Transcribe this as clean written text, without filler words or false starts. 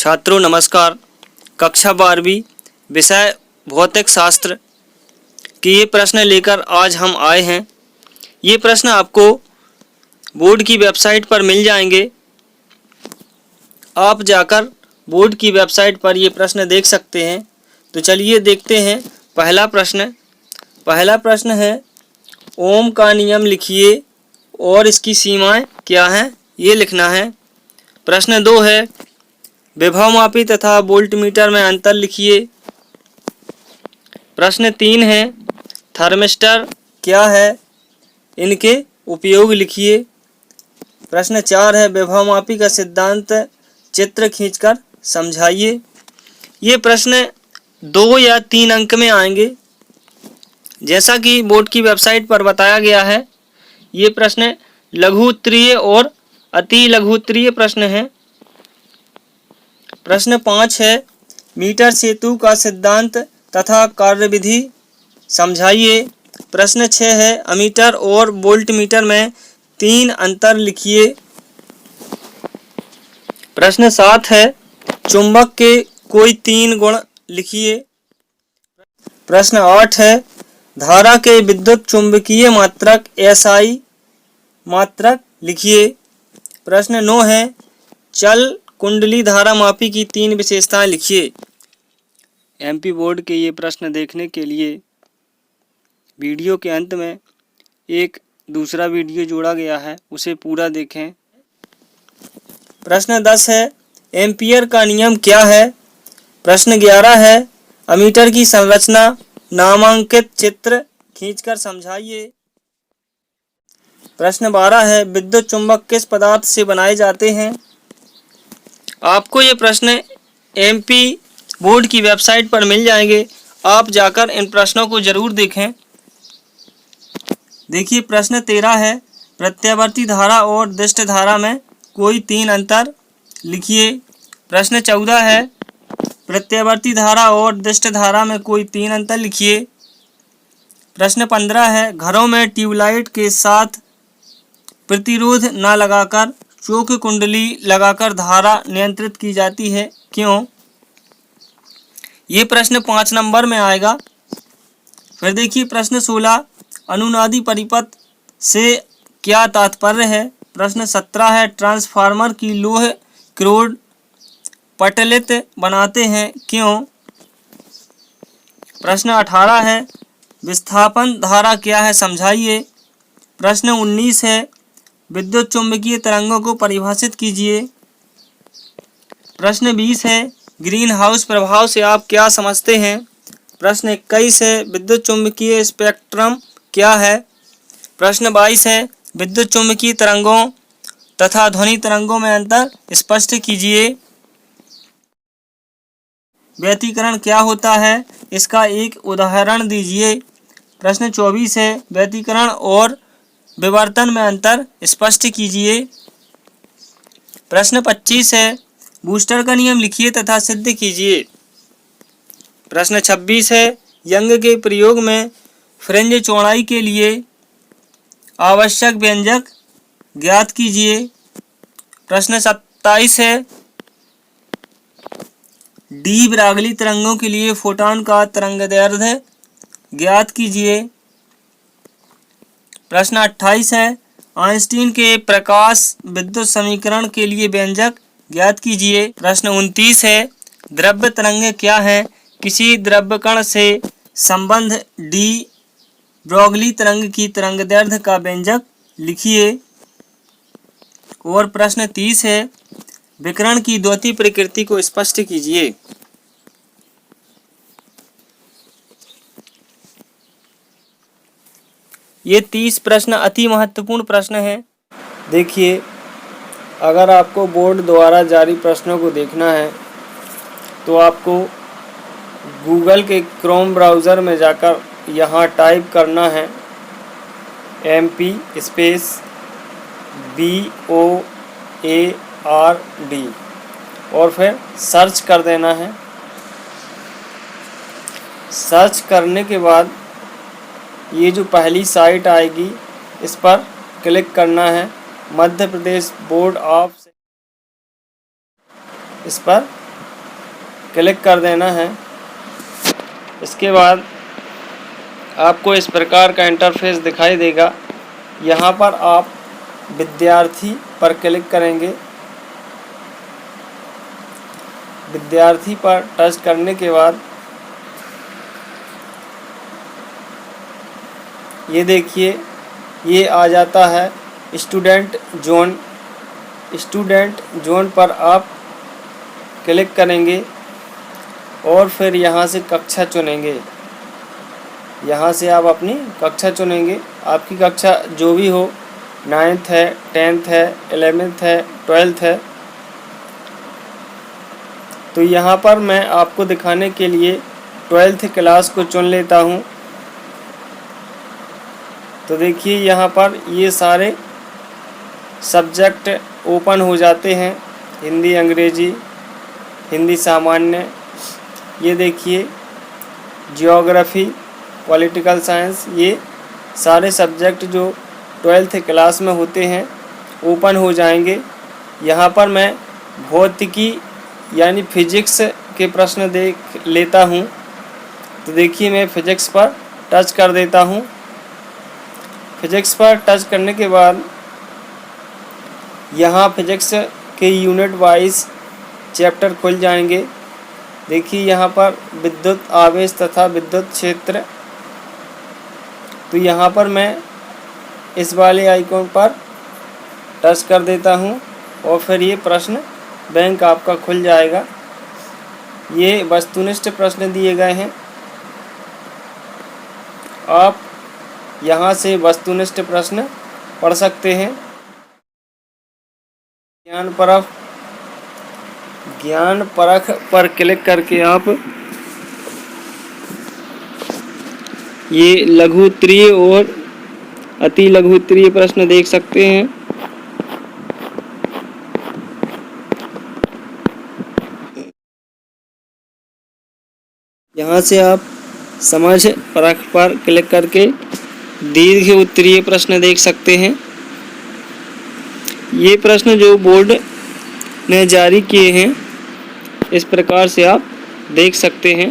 छात्रों नमस्कार। कक्षा 12वीं विषय भौतिक शास्त्र के ये प्रश्न लेकर आज हम आए हैं। ये प्रश्न आपको बोर्ड की वेबसाइट पर मिल जाएंगे। आप जाकर बोर्ड की वेबसाइट पर ये प्रश्न देख सकते हैं। तो चलिए देखते हैं पहला प्रश्न है, ओम का नियम लिखिए और इसकी सीमाएं क्या हैं, ये लिखना है। प्रश्न 2 है, विभवमापी तथा वोल्टमीटर में अंतर लिखिए। प्रश्न 3 है, थर्मिस्टर क्या है, इनके उपयोग लिखिए। प्रश्न 4 है, विभवमापी का सिद्धांत चित्र खींचकर समझाइए। ये प्रश्न 2 या 3 अंक में आएंगे। जैसा कि बोर्ड की वेबसाइट पर बताया गया है, ये प्रश्न लघु उत्तरीय और अति लघु उत्तरीय प्रश्न हैं। प्रश्न 5 है, मीटर सेतु का सिद्धांत तथा कार्यविधि समझाइए। प्रश्न 6 है, अमीटर और वोल्टमीटर में 3 अंतर लिखिए। प्रश्न 7 है, चुंबक के कोई 3 गुण लिखिए। प्रश्न 8 है, धारा के विद्युत चुंबकीय मात्रक SI मात्रक लिखिए। प्रश्न 9 है, चल कुंडली धारा मापी की 3 विशेषताएं लिखिए। MP बोर्ड के ये प्रश्न देखने के लिए वीडियो के अंत में एक दूसरा वीडियो जोड़ा गया है, उसे पूरा देखें। प्रश्न 10 है, एम्पियर का नियम क्या है। प्रश्न 11 है, अमीटर की संरचना नामांकित चित्र खींचकर समझाइए। प्रश्न 12 है, विद्युत चुंबक किस पदार्थ से बनाए जाते हैं। आपको ये प्रश्न MP बोर्ड की वेबसाइट पर मिल जाएंगे। आप जाकर इन प्रश्नों को जरूर देखें। देखिए प्रश्न 13 है, प्रत्यावर्ती धारा और दिष्ट धारा में कोई 3 अंतर लिखिए। प्रश्न 14 है, प्रत्यावर्ती धारा और दिष्ट धारा में कोई 3 अंतर लिखिए। प्रश्न 15 है, घरों में ट्यूबलाइट के साथ प्रतिरोध न लगाकर चौक कुंडली लगाकर धारा नियंत्रित की जाती है, क्यों। ये प्रश्न 5 नंबर में आएगा। फिर देखिए प्रश्न 16, अनुनादी परिपथ से क्या तात्पर्य है। प्रश्न 17 है, ट्रांसफार्मर की लौह क्रोड पटलित बनाते हैं, क्यों। प्रश्न 18 है, विस्थापन धारा क्या है, समझाइए। प्रश्न 19 है, विद्युत चुंबकीय तरंगों को परिभाषित कीजिए। प्रश्न 20 है, ग्रीन हाउस प्रभाव से आप क्या समझते हैं। प्रश्न 21 है, विद्युत चुंबकीय स्पेक्ट्रम क्या है। प्रश्न 22 है, विद्युत चुंबकीय तरंगों तथा ध्वनि तरंगों में अंतर स्पष्ट कीजिए। व्यतिकरण क्या होता है, इसका एक उदाहरण दीजिए। प्रश्न 24 है, व्यतिकरण और विवर्तन में अंतर स्पष्ट कीजिए। प्रश्न 25 है, बूस्टर का नियम लिखिए तथा सिद्ध कीजिए। प्रश्न 26 है, यंग के प्रयोग में फ्रिंज चौड़ाई के लिए आवश्यक व्यंजक ज्ञात कीजिए। प्रश्न 27 है, डी ब्रागली तरंगों के लिए फोटॉन का तरंगदैर्ध्य ज्ञात कीजिए। प्रश्न 28 है, आइंस्टीन के प्रकाश विद्युत समीकरण के लिए व्यंजक ज्ञात कीजिए। प्रश्न 29 है, द्रव्य तरंग क्या है, किसी द्रव्य कण से संबंध डी ब्रोगली तरंग की तरंगदैर्ध्य का व्यंजक लिखिए। और प्रश्न 30 है, विकिरण की द्वितीय प्रकृति को स्पष्ट कीजिए। ये 30 प्रश्न अति महत्वपूर्ण प्रश्न हैं। देखिए, अगर आपको बोर्ड द्वारा जारी प्रश्नों को देखना है तो आपको गूगल के क्रोम ब्राउज़र में जाकर यहाँ टाइप करना है MP BOARD और फिर सर्च कर देना है। सर्च करने के बाद ये जो पहली साइट आएगी इस पर क्लिक करना है, मध्य प्रदेश बोर्ड ऑफ, इस पर क्लिक कर देना है। इसके बाद आपको इस प्रकार का इंटरफेस दिखाई देगा। यहाँ पर आप विद्यार्थी पर क्लिक करेंगे। विद्यार्थी पर टच करने के बाद ये देखिए, ये आ जाता है स्टूडेंट जोन। स्टूडेंट जोन पर आप क्लिक करेंगे और फिर यहाँ से कक्षा चुनेंगे। यहाँ से आप अपनी कक्षा चुनेंगे। आपकी कक्षा जो भी हो, 9th है, 10th है, 11th है, 12th है। तो यहाँ पर मैं आपको दिखाने के लिए 12th क्लास को चुन लेता हूँ। तो देखिए यहाँ पर ये सारे सब्जेक्ट ओपन हो जाते हैं, हिंदी, अंग्रेजी, हिंदी सामान्य। ये देखिए जियोग्राफी, पॉलिटिकल साइंस, ये सारे सब्जेक्ट जो 12th क्लास में होते हैं ओपन हो जाएंगे। यहाँ पर मैं भौतिकी यानी फिजिक्स के प्रश्न देख लेता हूँ। तो देखिए मैं फिजिक्स पर टच कर देता हूँ। फिजिक्स पर टच करने के बाद यहाँ फिजिक्स के यूनिट वाइज चैप्टर खुल जाएंगे। देखिए यहाँ पर विद्युत आवेश तथा विद्युत क्षेत्र। तो यहाँ पर मैं इस वाले आइकॉन पर टच कर देता हूँ और फिर ये प्रश्न बैंक आपका खुल जाएगा। ये वस्तुनिष्ठ प्रश्न दिए गए हैं। आप यहाँ से वस्तुनिष्ठ प्रश्न पढ़ सकते हैं। ज्ञान परख पर क्लिक करके आप ये लघु उत्तरीय और अति लघु उत्तरीय प्रश्न देख सकते हैं। यहाँ से आप समझ परख पर क्लिक करके दीर्घ उत्तरीय प्रश्न देख सकते हैं। ये प्रश्न जो बोर्ड ने जारी किए हैं, इस प्रकार से आप देख सकते हैं।